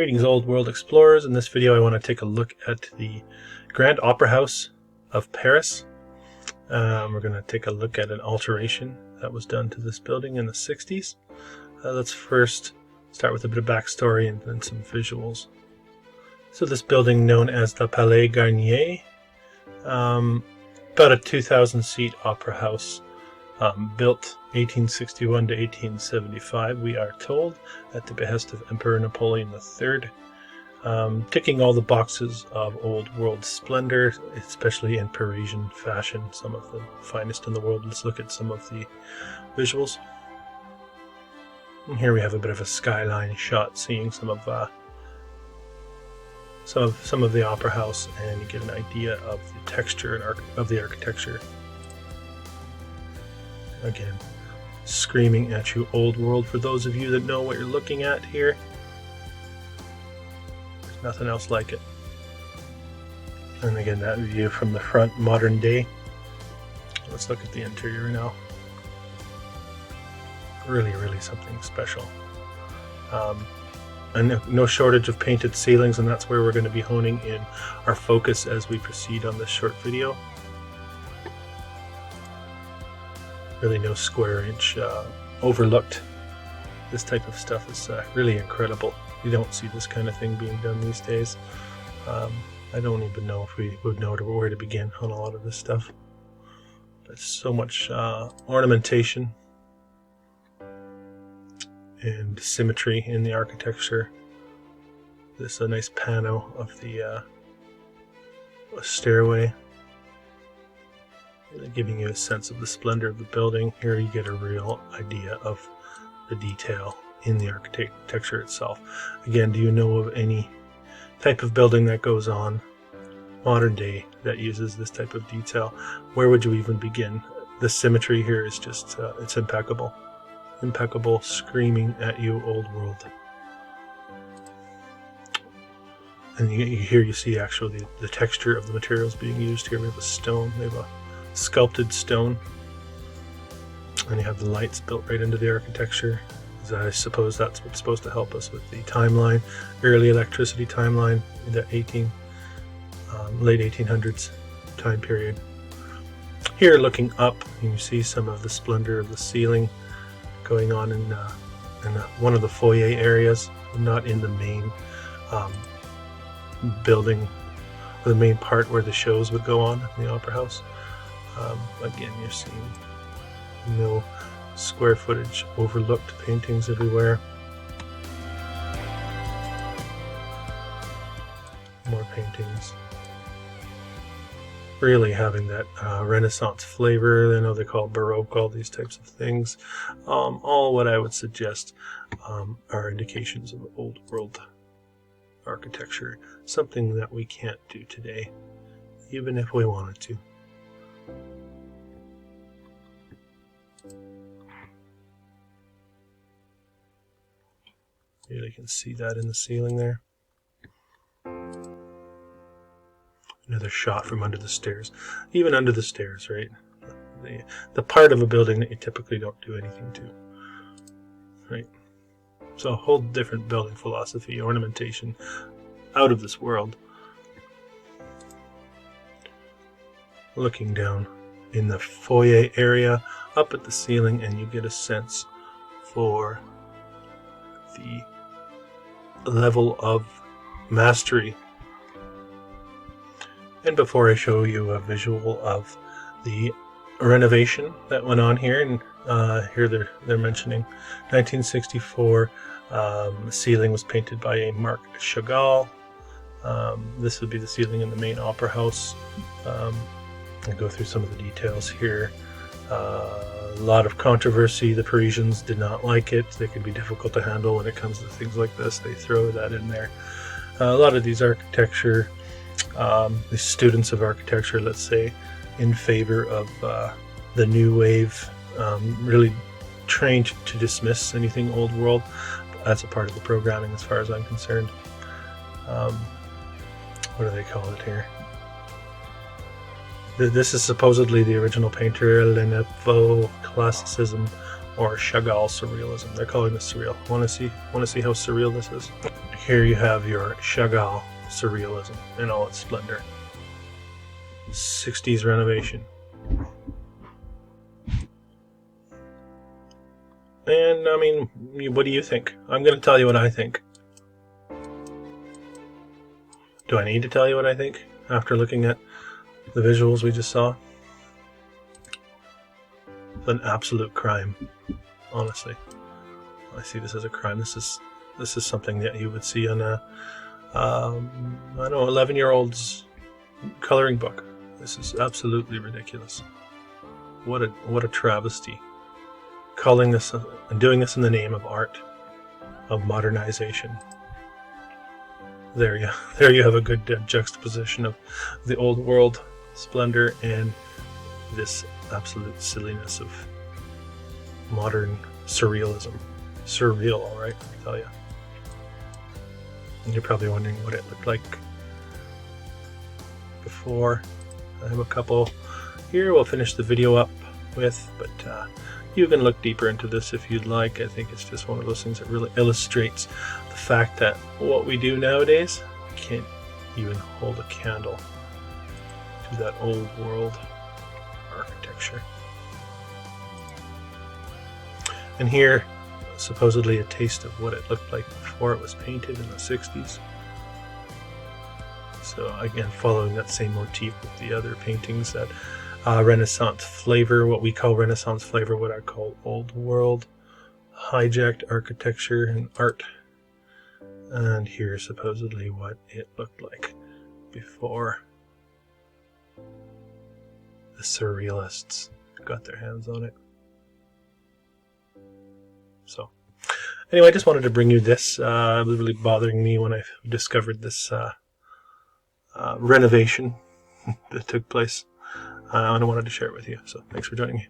Greetings, Old World Explorers. In this video I want to take a look at the Grand Opera House of Paris. We're going to take a look at an alteration that was done to this building in the 60s. Let's first start with a bit of backstory and then some visuals. So this building, known as the Palais Garnier, about a 2,000 seat opera house, built 1861 to 1875, we are told, at the behest of Emperor Napoleon III, ticking all the boxes of old world splendor, especially in Parisian fashion, some of the finest in the world. Let's look at some of the visuals. And here we have a bit of a skyline shot, seeing some of the opera house, and you get an idea of the texture and of the architecture. Again, screaming at you, old world, for those of you that know what you're looking at here. There's nothing else like it. And again, that view from the front, modern day. Let's look at the interior now. Really something special. And no shortage of painted ceilings, and that's where we're going to be honing in our focus as we proceed on this short video. Really no square inch overlooked. This type of stuff is really incredible. You don't see this kind of thing being done these days. I don't even know if we would know where to begin on a lot of this stuff. There's so much ornamentation and symmetry in the architecture. This is a nice pano of the stairway, giving you a sense of the splendor of the building. Here you get a real idea of the detail in the architecture itself. Again, do you know of any type of building that goes on modern day that uses this type of detail? Where would you even begin? The symmetry here is just, it's impeccable. Impeccable, screaming at you, old world. And you see actually the texture of the materials being used here. We have a stone, we have a sculpted stone, and you have the lights built right into the architecture. I suppose that's what's supposed to help us with the timeline, early electricity timeline in the late 1800s time period. Here, looking up, you see some of the splendor of the ceiling going on in one of the foyer areas, not in the main building, the main part where the shows would go on in the opera house. Again, you're seeing no square footage, overlooked paintings everywhere. More paintings. Really having that Renaissance flavor. I know they call it Baroque, all these types of things. All what I would suggest are indications of old world architecture. Something that we can't do today, even if we wanted to. You really can see that in the ceiling there. Another shot from under the stairs. Even under the stairs, right? The part of a building that you typically don't do anything to. Right? So a whole different building philosophy, ornamentation, out of this world. Looking down in the foyer area, up at the ceiling, and you get a sense for the level of mastery. And before I show you a visual of the renovation that went on here, and here they're mentioning 1964, the ceiling was painted by a Marc Chagall. This would be the ceiling in the main opera house. I'll go through some of the details here. A lot of controversy. The Parisians did not like it. They could be difficult to handle when it comes to things like this. They throw that in there. A lot of these architecture, the students of architecture, let's say, in favor of the new wave, really trained to dismiss anything old world. That's a part of the programming as far as I'm concerned. What do they call it here? This is supposedly the original painter, Le Nouveau Classicism, or Chagall Surrealism. They're calling this surreal. Want to see how surreal this is? here you have your Chagall surrealism in all its splendor. 60s renovation. And I mean, what do you think? I'm going to tell you what I think. Do I need to tell you what I think after looking at the visuals we just saw? It's an absolute crime, honestly. I see this as a crime. This is something that you would see on a I don't know, 11-year-old's coloring book. This is absolutely ridiculous. What a travesty. Calling this and doing this in the name of art, of modernization. There you have a good juxtaposition of the old world splendor and this absolute silliness of modern surrealism. Surreal, all right, I tell you. And you're probably wondering what it looked like before. I have a couple here we'll finish the video up with, but you can look deeper into this if you'd like. I think it's just one of those things that really illustrates the fact that what we do nowadays can't even hold a candle to that old world architecture. And here, supposedly a taste of what it looked like before it was painted in the 60s. So again, following that same motif with the other paintings, that Renaissance flavor, what we call Renaissance flavor, what I call old world hijacked architecture and art. And here's supposedly what it looked like before the surrealists got their hands on it. So anyway, I just wanted to bring you this. It was really bothering me when I discovered this renovation that took place. And I wanted to share it with you. So thanks for joining me.